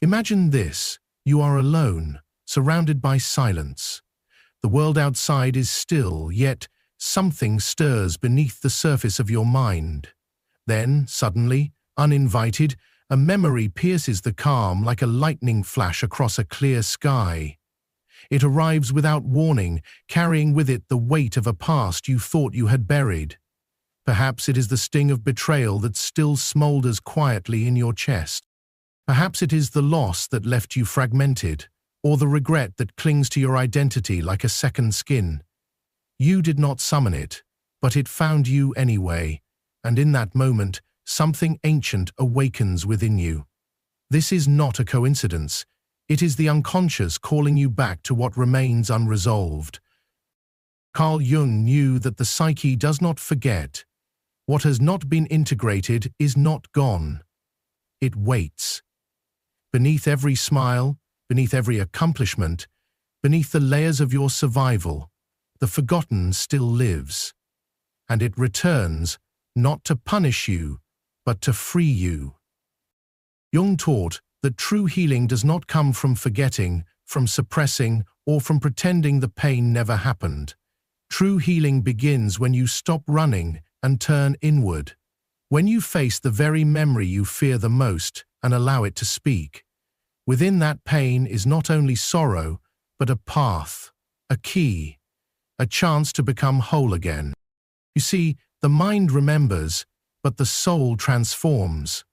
Imagine this: you are alone, surrounded by silence. The world outside is still, yet something stirs beneath the surface of your mind. Then, suddenly, uninvited, a memory pierces the calm like a lightning flash across a clear sky. It arrives without warning, carrying with it the weight of a past you thought you had buried. Perhaps it is the sting of betrayal that still smolders quietly in your chest. Perhaps it is the loss that left you fragmented, or the regret that clings to your identity like a second skin. You did not summon it, but it found you anyway, and in that moment, something ancient awakens within you. This is not a coincidence. It is the unconscious calling you back to what remains unresolved. Carl Jung knew that the psyche does not forget. What has not been integrated is not gone. It waits. Beneath every smile, beneath every accomplishment, beneath the layers of your survival, the forgotten still lives. And it returns, not to punish you, but to free you. Jung taught that true healing does not come from forgetting, from suppressing, or from pretending the pain never happened. True healing begins when you stop running and turn inward, when you face the very memory you fear the most and allow it to speak. Within that pain is not only sorrow, but a path, a key, a chance to become whole again. You see, the mind remembers, but the soul transforms.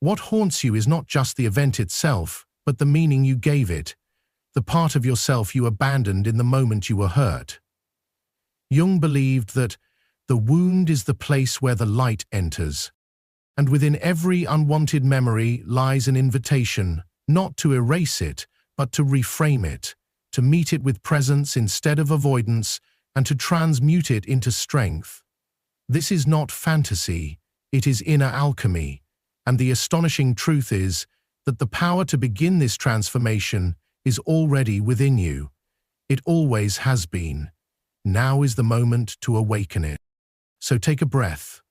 What haunts you is not just the event itself, but the meaning you gave it, the part of yourself you abandoned in the moment you were hurt. Jung believed that the wound is the place where the light enters, and within every unwanted memory lies an invitation, not to erase it, but to reframe it, to meet it with presence instead of avoidance, and to transmute it into strength. This is not fantasy, it is inner alchemy, and the astonishing truth is that the power to begin this transformation is already within you. It always has been. Now is the moment to awaken it. So take a breath.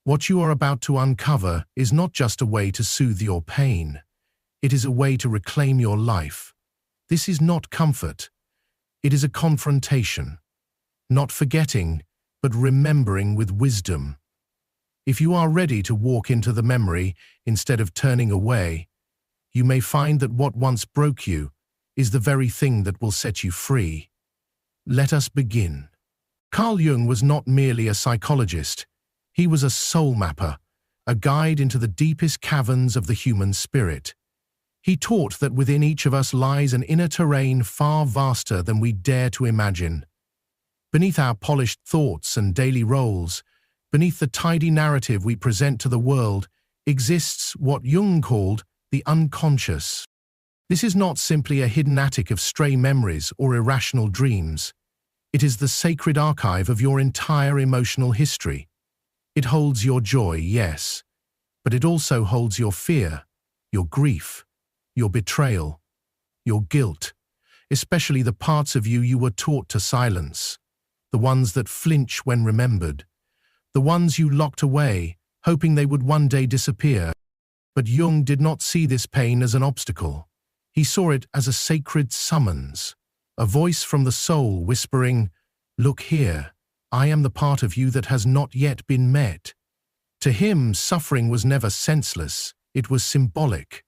What you are about to uncover is not just a way to soothe your pain. It is a way to reclaim your life. This is not comfort. It is a confrontation. Not forgetting, but remembering with wisdom. If you are ready to walk into the memory instead of turning away, you may find that what once broke you is the very thing that will set you free. Let us begin. Carl Jung was not merely a psychologist. He was a soul mapper, a guide into the deepest caverns of the human spirit. He taught that within each of us lies an inner terrain far vaster than we dare to imagine. Beneath our polished thoughts and daily roles, beneath the tidy narrative we present to the world, exists what Jung called the unconscious. This is not simply a hidden attic of stray memories or irrational dreams. It is the sacred archive of your entire emotional history. It holds your joy, yes, but it also holds your fear, your grief, your betrayal, your guilt, especially the parts of you were taught to silence, the ones that flinch when remembered, the ones you locked away, hoping they would one day disappear. But Jung did not see this pain as an obstacle. He saw it as a sacred summons, a voice from the soul whispering, "Look here, I am the part of you that has not yet been met." To him, suffering was never senseless, it was symbolic.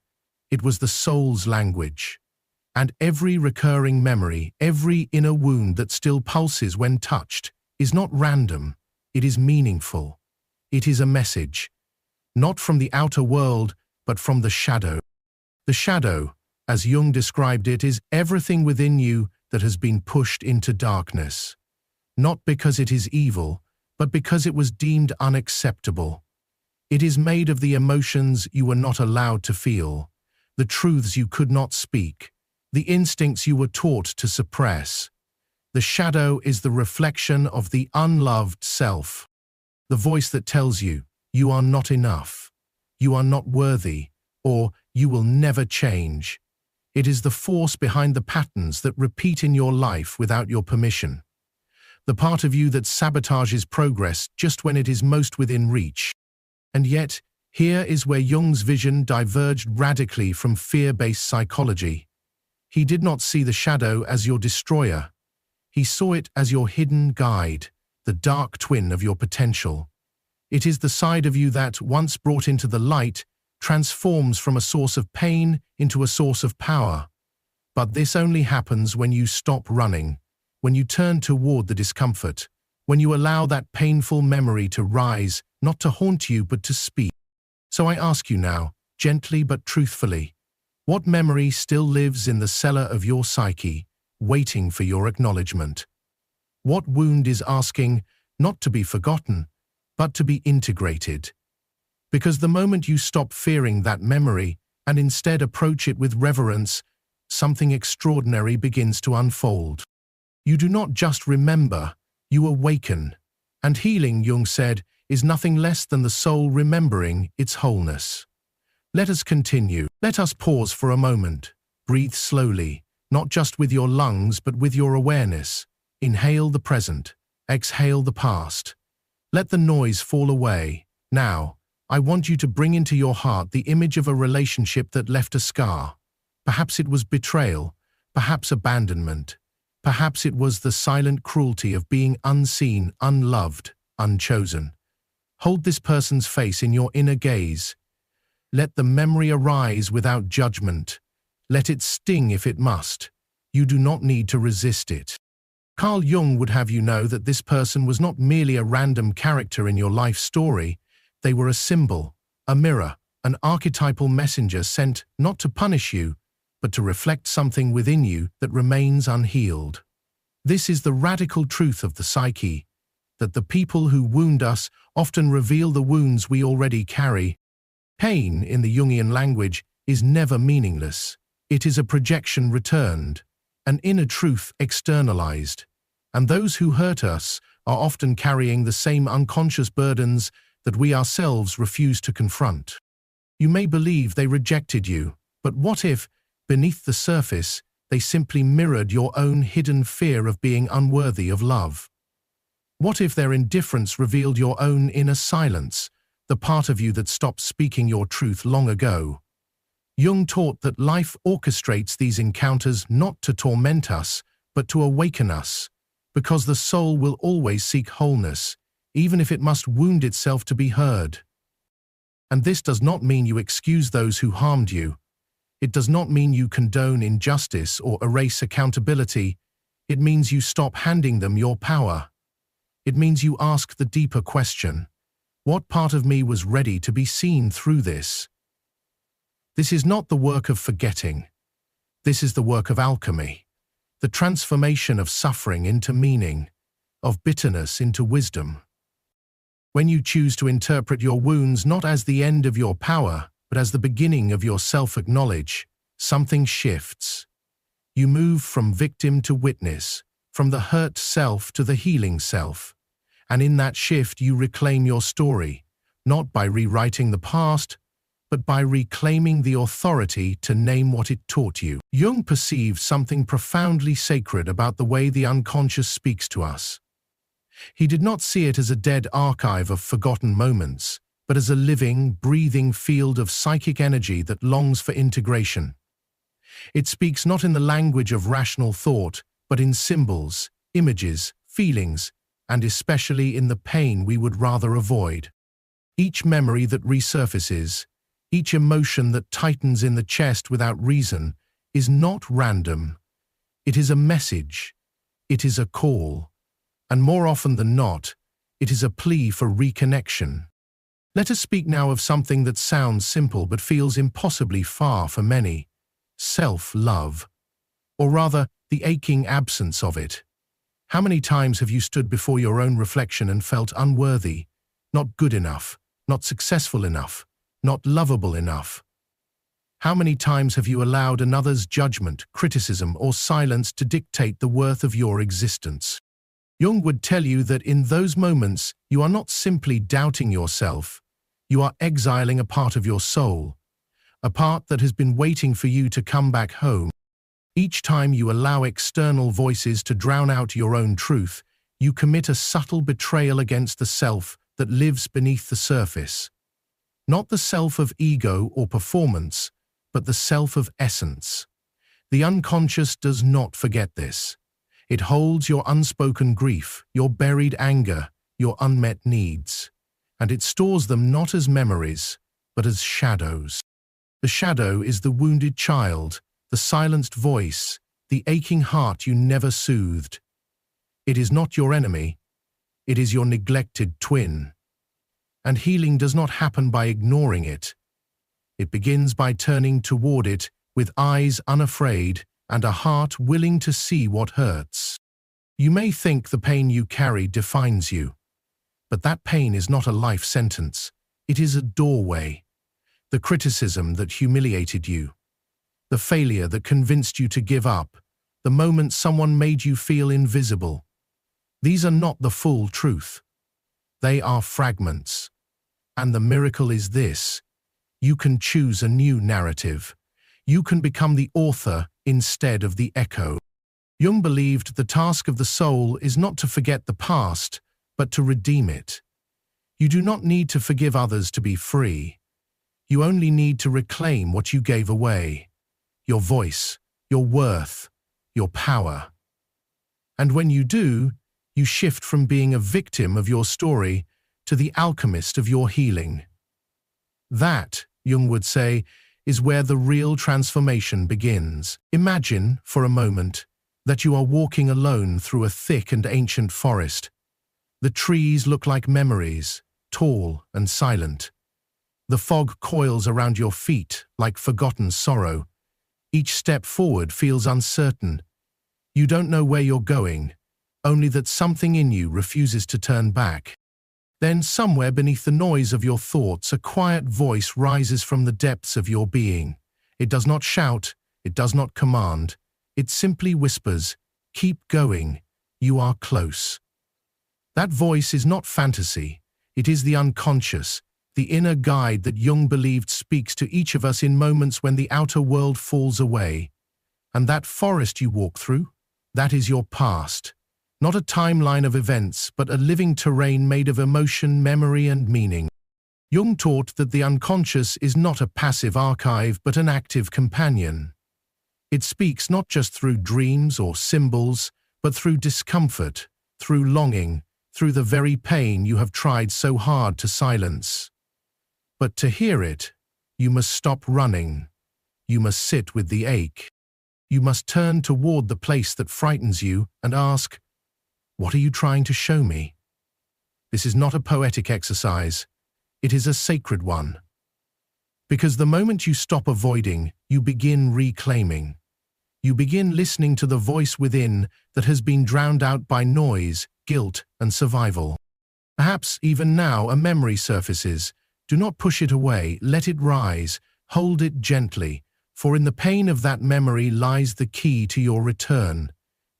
It was the soul's language. And every recurring memory, every inner wound that still pulses when touched, is not random, it is meaningful. It is a message, not from the outer world, but from the shadow. The shadow, as Jung described it, is everything within you that has been pushed into darkness. Not because it is evil, but because it was deemed unacceptable. It is made of the emotions you were not allowed to feel, the truths you could not speak, the instincts you were taught to suppress. The shadow is the reflection of the unloved self, the voice that tells you, you are not enough, you are not worthy, or you will never change. It is the force behind the patterns that repeat in your life without your permission. The part of you that sabotages progress just when it is most within reach. And yet, Here is where Jung's vision diverged radically from fear-based psychology. He did not see the shadow as your destroyer. He saw it as your hidden guide, the dark twin of your potential. It is the side of you that, once brought into the light, transforms from a source of pain into a source of power. But this only happens when you stop running, when you turn toward the discomfort, when you allow that painful memory to rise, not to haunt you but to speak. So I ask you now, gently but truthfully, what memory still lives in the cellar of your psyche, waiting for your acknowledgement? What wound is asking, not to be forgotten, but to be integrated? Because the moment you stop fearing that memory and instead approach it with reverence, something extraordinary begins to unfold. You do not just remember, you awaken. And healing, Jung said, is nothing less than the soul remembering its wholeness. Let us continue. Let us pause for a moment. Breathe slowly, not just with your lungs but with your awareness. Inhale the present. Exhale the past. Let the noise fall away. Now, I want you to bring into your heart the image of a relationship that left a scar. Perhaps it was betrayal, perhaps abandonment. Perhaps it was the silent cruelty of being unseen, unloved, unchosen. Hold this person's face in your inner gaze. Let the memory arise without judgment. Let it sting if it must. You do not need to resist it. Carl Jung would have you know that this person was not merely a random character in your life story. They were a symbol, a mirror, an archetypal messenger sent not to punish you, but to reflect something within you that remains unhealed. This is the radical truth of the psyche, that the people who wound us often reveal the wounds we already carry. Pain, in the Jungian language, is never meaningless. It is a projection returned, an inner truth externalized. And those who hurt us are often carrying the same unconscious burdens that we ourselves refuse to confront. You may believe they rejected you, but what if, beneath the surface, they simply mirrored your own hidden fear of being unworthy of love? What if their indifference revealed your own inner silence, the part of you that stopped speaking your truth long ago? Jung taught that life orchestrates these encounters not to torment us, but to awaken us, because the soul will always seek wholeness, even if it must wound itself to be heard. And this does not mean you excuse those who harmed you. It does not mean you condone injustice or erase accountability. It means you stop handing them your power. It means you ask the deeper question: what part of me was ready to be seen through this? This is not the work of forgetting. This is the work of alchemy, the transformation of suffering into meaning, of bitterness into wisdom. When you choose to interpret your wounds not as the end of your power, but as the beginning of your self-acknowledge, something shifts. You move from victim to witness, from the hurt self to the healing self. And in that shift you reclaim your story, not by rewriting the past, but by reclaiming the authority to name what it taught you. Jung perceived something profoundly sacred about the way the unconscious speaks to us. He did not see it as a dead archive of forgotten moments, but as a living, breathing field of psychic energy that longs for integration. It speaks not in the language of rational thought, but in symbols, images, feelings, and especially in the pain we would rather avoid. Each memory that resurfaces, each emotion that tightens in the chest without reason, is not random. It is a message. It is a call. And more often than not, it is a plea for reconnection. Let us speak now of something that sounds simple but feels impossibly far for many: self-love. Or rather, the aching absence of it. How many times have you stood before your own reflection and felt unworthy, not good enough, not successful enough, not lovable enough? How many times have you allowed another's judgment, criticism, or silence to dictate the worth of your existence? Jung would tell you that in those moments, you are not simply doubting yourself, you are exiling a part of your soul, a part that has been waiting for you to come back home. Each time you allow external voices to drown out your own truth, you commit a subtle betrayal against the self that lives beneath the surface. Not the self of ego or performance, but the self of essence. The unconscious does not forget this. It holds your unspoken grief, your buried anger, your unmet needs, and it stores them not as memories, but as shadows. The shadow is the wounded child, the silenced voice, the aching heart you never soothed. It is not your enemy, it is your neglected twin. And healing does not happen by ignoring it. It begins by turning toward it with eyes unafraid and a heart willing to see what hurts. You may think the pain you carry defines you, but that pain is not a life sentence. It is a doorway. The criticism that humiliated you, the failure that convinced you to give up, the moment someone made you feel invisible. These are not the full truth. They are fragments. And the miracle is this: you can choose a new narrative. You can become the author instead of the echo. Jung believed the task of the soul is not to forget the past, but to redeem it. You do not need to forgive others to be free. You only need to reclaim what you gave away: your voice, your worth, your power. And when you do, you shift from being a victim of your story to the alchemist of your healing. That, Jung would say, is where the real transformation begins. Imagine, for a moment, that you are walking alone through a thick and ancient forest. The trees look like memories, tall and silent. The fog coils around your feet like forgotten sorrow. Each step forward feels uncertain. You don't know where you're going, only that something in you refuses to turn back. Then somewhere beneath the noise of your thoughts, a quiet voice rises from the depths of your being. It does not shout, it does not command. It simply whispers, "Keep going, you are close." That voice is not fantasy. It is the unconscious, the inner guide that Jung believed speaks to each of us in moments when the outer world falls away. And that forest you walk through, that is your past. Not a timeline of events, but a living terrain made of emotion, memory, and meaning. Jung taught that the unconscious is not a passive archive, but an active companion. It speaks not just through dreams or symbols, but through discomfort, through longing, through the very pain you have tried so hard to silence. But to hear it, you must stop running. You must sit with the ache. You must turn toward the place that frightens you and ask, "What are you trying to show me?" This is not a poetic exercise. It is a sacred one. Because the moment you stop avoiding, you begin reclaiming. You begin listening to the voice within that has been drowned out by noise, guilt, and survival. Perhaps even now a memory surfaces. Do not push it away. Let it rise. Hold it gently, for in the pain of that memory lies the key to your return.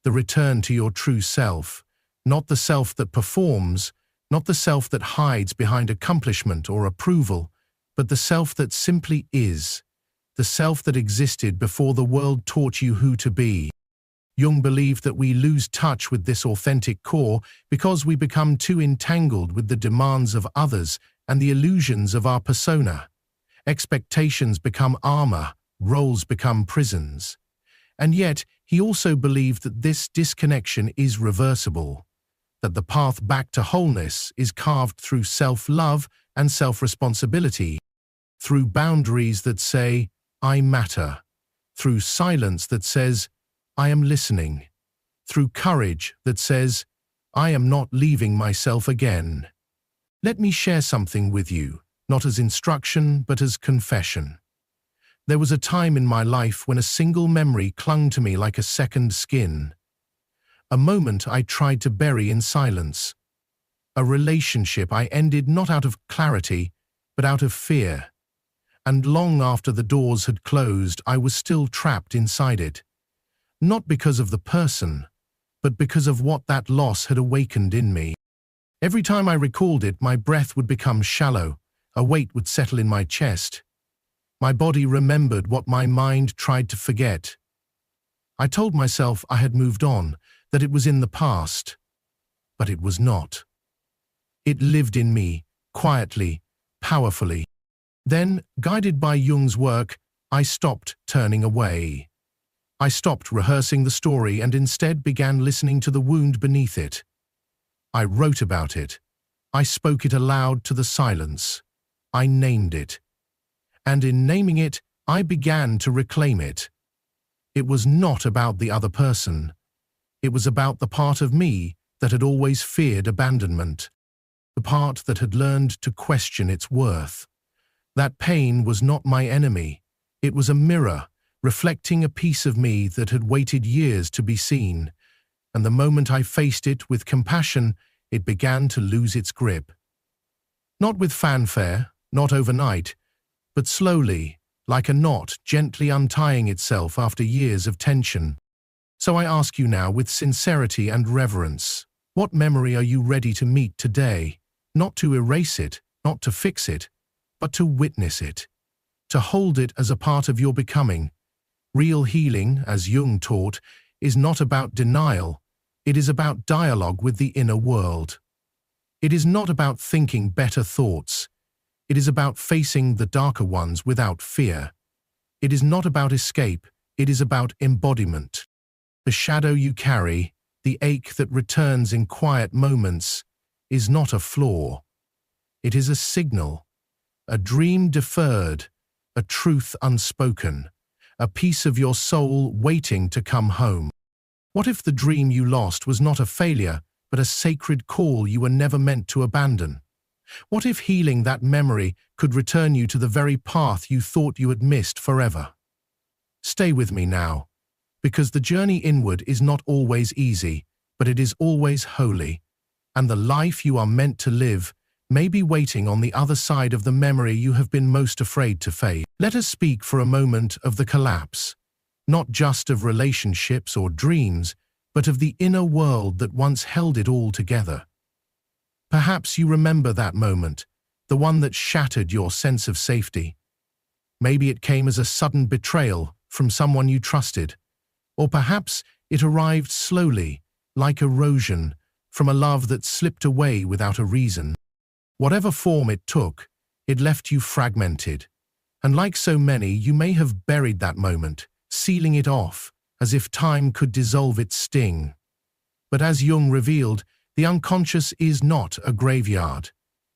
The return to your true self, not the self that performs, not the self that hides behind accomplishment or approval, but the self that simply is, the self that existed before the world taught you who to be. Jung believed that we lose touch with this authentic core because we become too entangled with the demands of others and the illusions of our persona. Expectations become armor, roles become prisons. And yet, he also believed that this disconnection is reversible, that the path back to wholeness is carved through self-love and self-responsibility, through boundaries that say, "I matter," through silence that says, "I am listening," through courage that says, "I am not leaving myself again." Let me share something with you, not as instruction, but as confession. There was a time in my life when a single memory clung to me like a second skin. A moment I tried to bury in silence. A relationship I ended not out of clarity, but out of fear. And long after the doors had closed, I was still trapped inside it. Not because of the person, but because of what that loss had awakened in me. Every time I recalled it, my breath would become shallow, a weight would settle in my chest. My body remembered what my mind tried to forget. I told myself I had moved on, that it was in the past. But it was not. It lived in me, quietly, powerfully. Then, guided by Jung's work, I stopped turning away. I stopped rehearsing the story and instead began listening to the wound beneath it. I wrote about it. I spoke it aloud to the silence. I named it. And in naming it, I began to reclaim it. It was not about the other person. It was about the part of me that had always feared abandonment, the part that had learned to question its worth. That pain was not my enemy. It was a mirror, reflecting a piece of me that had waited years to be seen, and the moment I faced it with compassion, it began to lose its grip. Not with fanfare, not overnight, but slowly, like a knot gently untying itself after years of tension. So I ask you now with sincerity and reverence, what memory are you ready to meet today? Not to erase it, not to fix it, but to witness it, to hold it as a part of your becoming. Real healing, as Jung taught, is not about denial. It is about dialogue with the inner world. It is not about thinking better thoughts. It is about facing the darker ones without fear. It is not about escape. It is about embodiment. The shadow you carry, the ache that returns in quiet moments, is not a flaw. It is a signal, a dream deferred, a truth unspoken, a piece of your soul waiting to come home. What if the dream you lost was not a failure, but a sacred call you were never meant to abandon? What if healing that memory could return you to the very path you thought you had missed forever? Stay with me now, because the journey inward is not always easy, but it is always holy, and the life you are meant to live may be waiting on the other side of the memory you have been most afraid to face. Let us speak for a moment of the collapse, not just of relationships or dreams, but of the inner world that once held it all together. Perhaps you remember that moment, the one that shattered your sense of safety. Maybe it came as a sudden betrayal from someone you trusted, or perhaps it arrived slowly, like erosion, from a love that slipped away without a reason. Whatever form it took, it left you fragmented, and like so many, you may have buried that moment, sealing it off, as if time could dissolve its sting. But as Jung revealed, the unconscious is not a graveyard.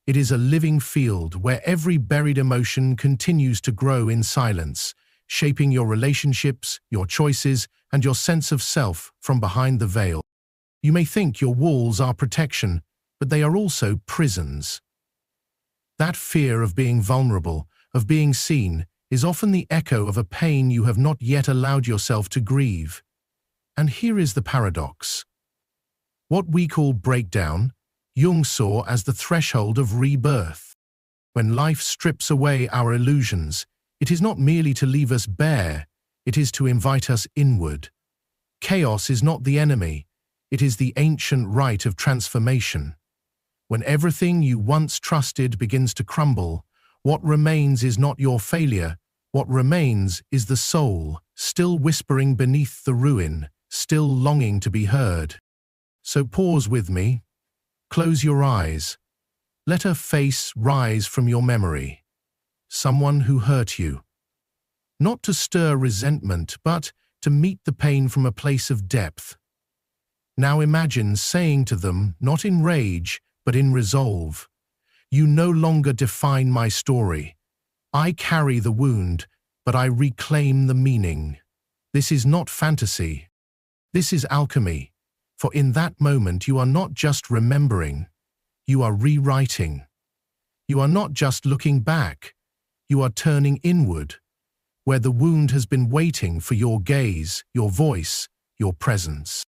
It is a living field where every buried emotion continues to grow in silence, shaping your relationships, your choices, and your sense of self from behind the veil. You may think your walls are protection, but they are also prisons. That fear of being vulnerable, of being seen, is often the echo of a pain you have not yet allowed yourself to grieve. And here is the paradox. What we call breakdown, Jung saw as the threshold of rebirth. When life strips away our illusions, it is not merely to leave us bare, it is to invite us inward. Chaos is not the enemy, it is the ancient rite of transformation. When everything you once trusted begins to crumble, what remains is not your failure, what remains is the soul, still whispering beneath the ruin, still longing to be heard. So pause with me, close your eyes, let a face rise from your memory. Someone who hurt you. Not to stir resentment, but to meet the pain from a place of depth. Now imagine saying to them, not in rage, but in resolve, "You no longer define my story. I carry the wound, but I reclaim the meaning." This is not fantasy. This is alchemy, for in that moment you are not just remembering, you are rewriting. You are not just looking back, you are turning inward, where the wound has been waiting for your gaze, your voice, your presence.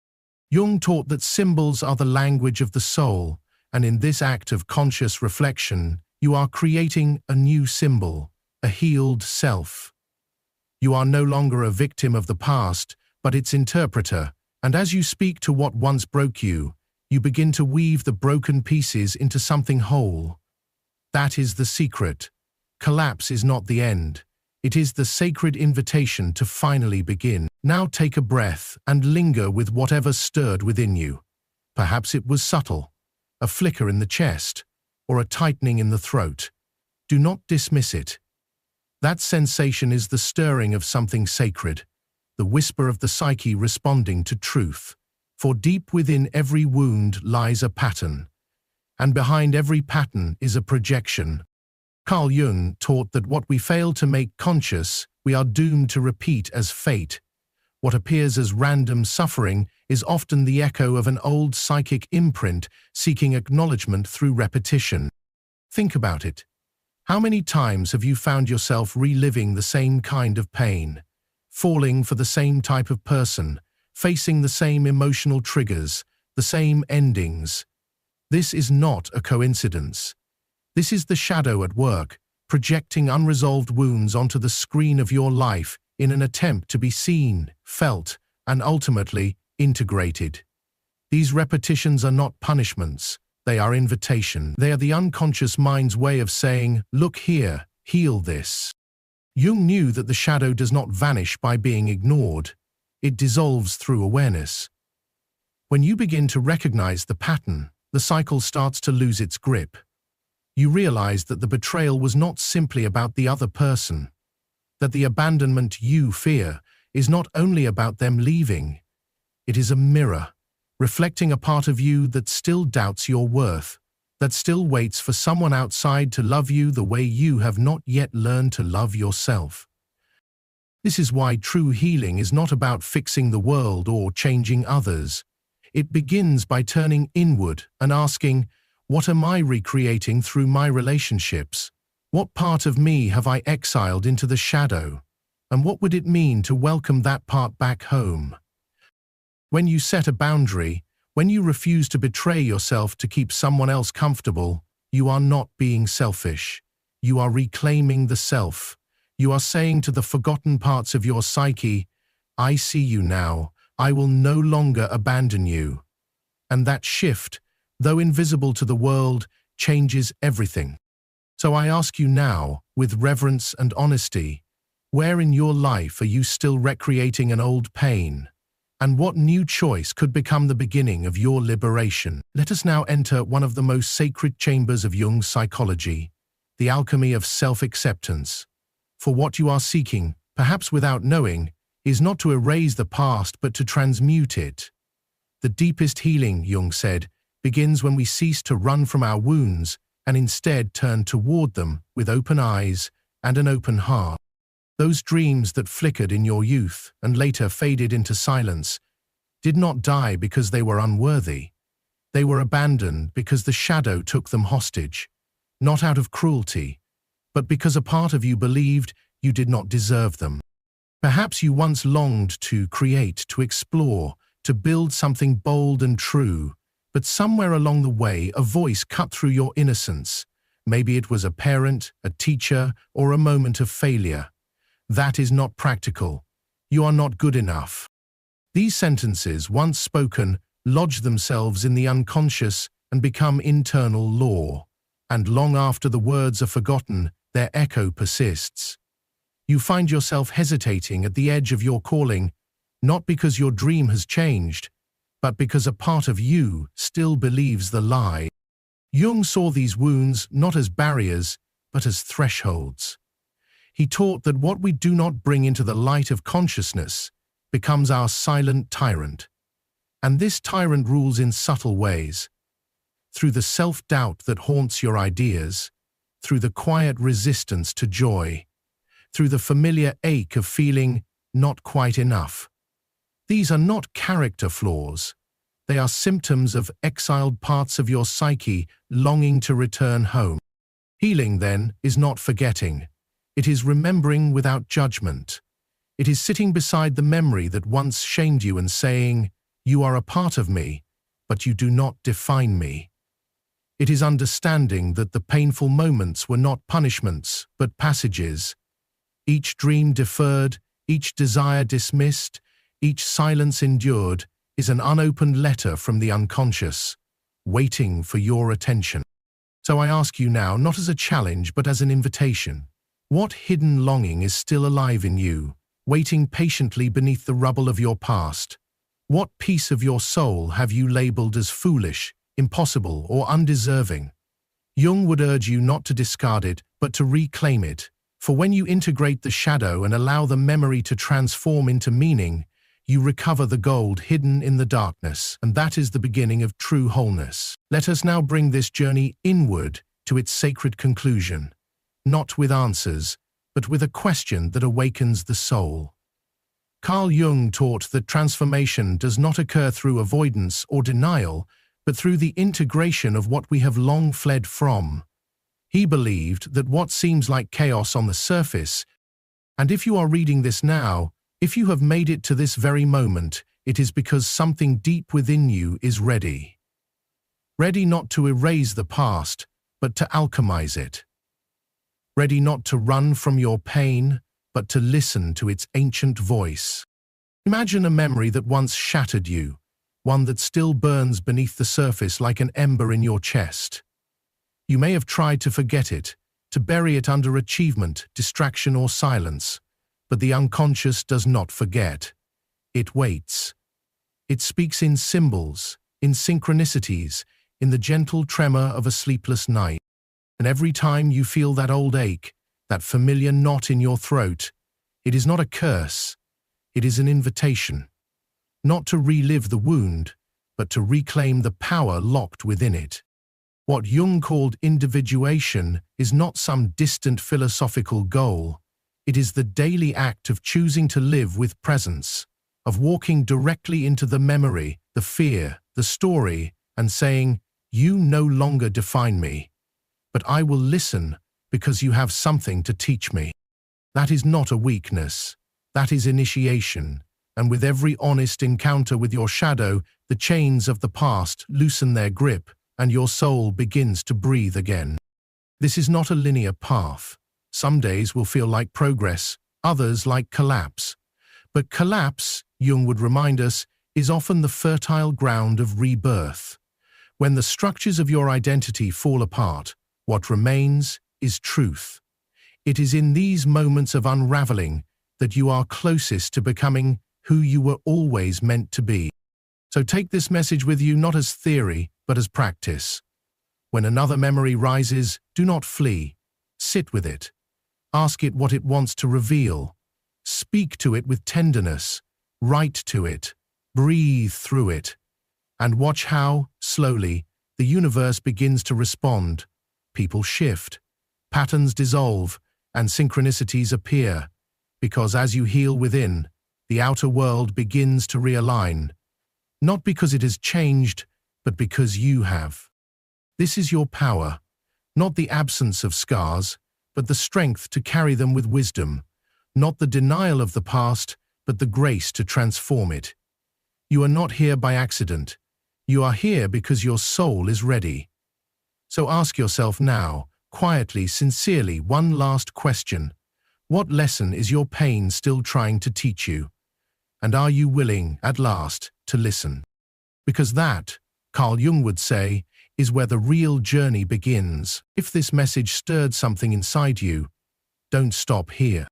Jung taught that symbols are the language of the soul, and in this act of conscious reflection, you are creating a new symbol, a healed self. You are no longer a victim of the past, but its interpreter, and as you speak to what once broke you, you begin to weave the broken pieces into something whole. That is the secret. Collapse is not the end. It is the sacred invitation to finally begin. Now take a breath and linger with whatever stirred within you. Perhaps it was subtle, a flicker in the chest, or a tightening in the throat. Do not dismiss it. That sensation is the stirring of something sacred, the whisper of the psyche responding to truth. For deep within every wound lies a pattern, and behind every pattern is a projection. Carl Jung taught that what we fail to make conscious, we are doomed to repeat as fate. What appears as random suffering is often the echo of an old psychic imprint seeking acknowledgement through repetition. Think about it. How many times have you found yourself reliving the same kind of pain, falling for the same type of person, facing the same emotional triggers, the same endings? This is not a coincidence. This is the shadow at work, projecting unresolved wounds onto the screen of your life in an attempt to be seen, felt, and ultimately integrated. These repetitions are not punishments, they are invitation. They are the unconscious mind's way of saying, look here, heal this. Jung knew that the shadow does not vanish by being ignored, it dissolves through awareness. When you begin to recognize the pattern, the cycle starts to lose its grip. You realize that the betrayal was not simply about the other person, that the abandonment you fear is not only about them leaving. It is a mirror, reflecting a part of you that still doubts your worth, that still waits for someone outside to love you the way you have not yet learned to love yourself. This is why true healing is not about fixing the world or changing others. It begins by turning inward and asking, what am I recreating through my relationships? What part of me have I exiled into the shadow? And what would it mean to welcome that part back home? When you set a boundary, when you refuse to betray yourself to keep someone else comfortable, you are not being selfish. You are reclaiming the self. You are saying to the forgotten parts of your psyche, I see you now. I will no longer abandon you. And that shift, though invisible to the world, changes everything. So I ask you now, with reverence and honesty, where in your life are you still recreating an old pain? And what new choice could become the beginning of your liberation? Let us now enter one of the most sacred chambers of Jung's psychology, the alchemy of self-acceptance. For what you are seeking, perhaps without knowing, is not to erase the past but to transmute it. The deepest healing, Jung said, begins when we cease to run from our wounds and instead turn toward them with open eyes and an open heart. Those dreams that flickered in your youth and later faded into silence did not die because they were unworthy. They were abandoned because the shadow took them hostage, not out of cruelty, but because a part of you believed you did not deserve them. Perhaps you once longed to create, to explore, to build something bold and true, but somewhere along the way a voice cut through your innocence. Maybe it was a parent, a teacher, or a moment of failure. That is not practical. You are not good enough. These sentences, once spoken, lodge themselves in the unconscious and become internal law. And long after the words are forgotten, their echo persists. You find yourself hesitating at the edge of your calling, not because your dream has changed, but because a part of you still believes the lie. Jung saw these wounds not as barriers, but as thresholds. He taught that what we do not bring into the light of consciousness becomes our silent tyrant. And this tyrant rules in subtle ways. Through the self-doubt that haunts your ideas, through the quiet resistance to joy, through the familiar ache of feeling not quite enough. These are not character flaws. They are symptoms of exiled parts of your psyche longing to return home. Healing, then, is not forgetting. It is remembering without judgment. It is sitting beside the memory that once shamed you and saying, you are a part of me, but you do not define me. It is understanding that the painful moments were not punishments, but passages. Each dream deferred, each desire dismissed, each silence endured is an unopened letter from the unconscious, waiting for your attention. So I ask you now, not as a challenge, but as an invitation. What hidden longing is still alive in you, waiting patiently beneath the rubble of your past? What piece of your soul have you labeled as foolish, impossible, or undeserving? Jung would urge you not to discard it, but to reclaim it, For when you integrate the shadow and allow the memory to transform into meaning, you recover the gold hidden in the darkness, and that is the beginning of true wholeness. Let us now bring this journey inward to its sacred conclusion, not with answers, but with a question that awakens the soul. Carl Jung taught that transformation does not occur through avoidance or denial, but through the integration of what we have long fled from. He believed that what seems like chaos on the surface, and if you are reading this now, if you have made it to this very moment, it is because something deep within you is ready. Ready not to erase the past, but to alchemize it. Ready not to run from your pain, but to listen to its ancient voice. Imagine a memory that once shattered you, one that still burns beneath the surface like an ember in your chest. You may have tried to forget it, to bury it under achievement, distraction, or silence, but the unconscious does not forget. It waits. It speaks in symbols, in synchronicities, in the gentle tremor of a sleepless night. And every time you feel that old ache, that familiar knot in your throat, it is not a curse, it is an invitation. Not to relive the wound, but to reclaim the power locked within it. What Jung called individuation is not some distant philosophical goal. It is the daily act of choosing to live with presence, of walking directly into the memory, the fear, the story, and saying, "You no longer define me, but I will listen because you have something to teach me." That is not a weakness. That is initiation. And with every honest encounter with your shadow, the chains of the past loosen their grip, and your soul begins to breathe again. This is not a linear path. Some days will feel like progress, others like collapse. But collapse, Jung would remind us, is often the fertile ground of rebirth. When the structures of your identity fall apart, what remains is truth. It is in these moments of unraveling that you are closest to becoming who you were always meant to be. So take this message with you not as theory, but as practice. When another memory rises, do not flee. Sit with it. Ask it what it wants to reveal. Speak to it with tenderness. Write to it. Breathe through it. And watch how, slowly, the universe begins to respond. People shift. Patterns dissolve, and synchronicities appear. Because as you heal within, the outer world begins to realign. Not because it has changed, but because you have. This is your power, not the absence of scars, but the strength to carry them with wisdom, not the denial of the past, but the grace to transform it. You are not here by accident. You are here because your soul is ready. So ask yourself now, quietly, sincerely, one last question. What lesson is your pain still trying to teach you? And are you willing, at last, to listen? Because that, Carl Jung would say, is where the real journey begins. If this message stirred something inside you, don't stop here.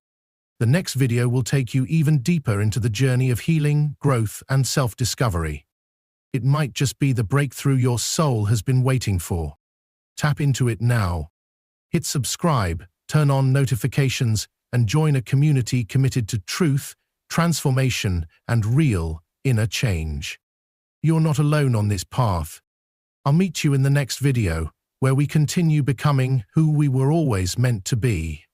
The next video will take you even deeper into the journey of healing, growth, and self-discovery. It might just be the breakthrough your soul has been waiting for. Tap into it now. Hit subscribe, turn on notifications, and join a community committed to truth, transformation, and real inner change. You're not alone on this path. I'll meet you in the next video, where we continue becoming who we were always meant to be.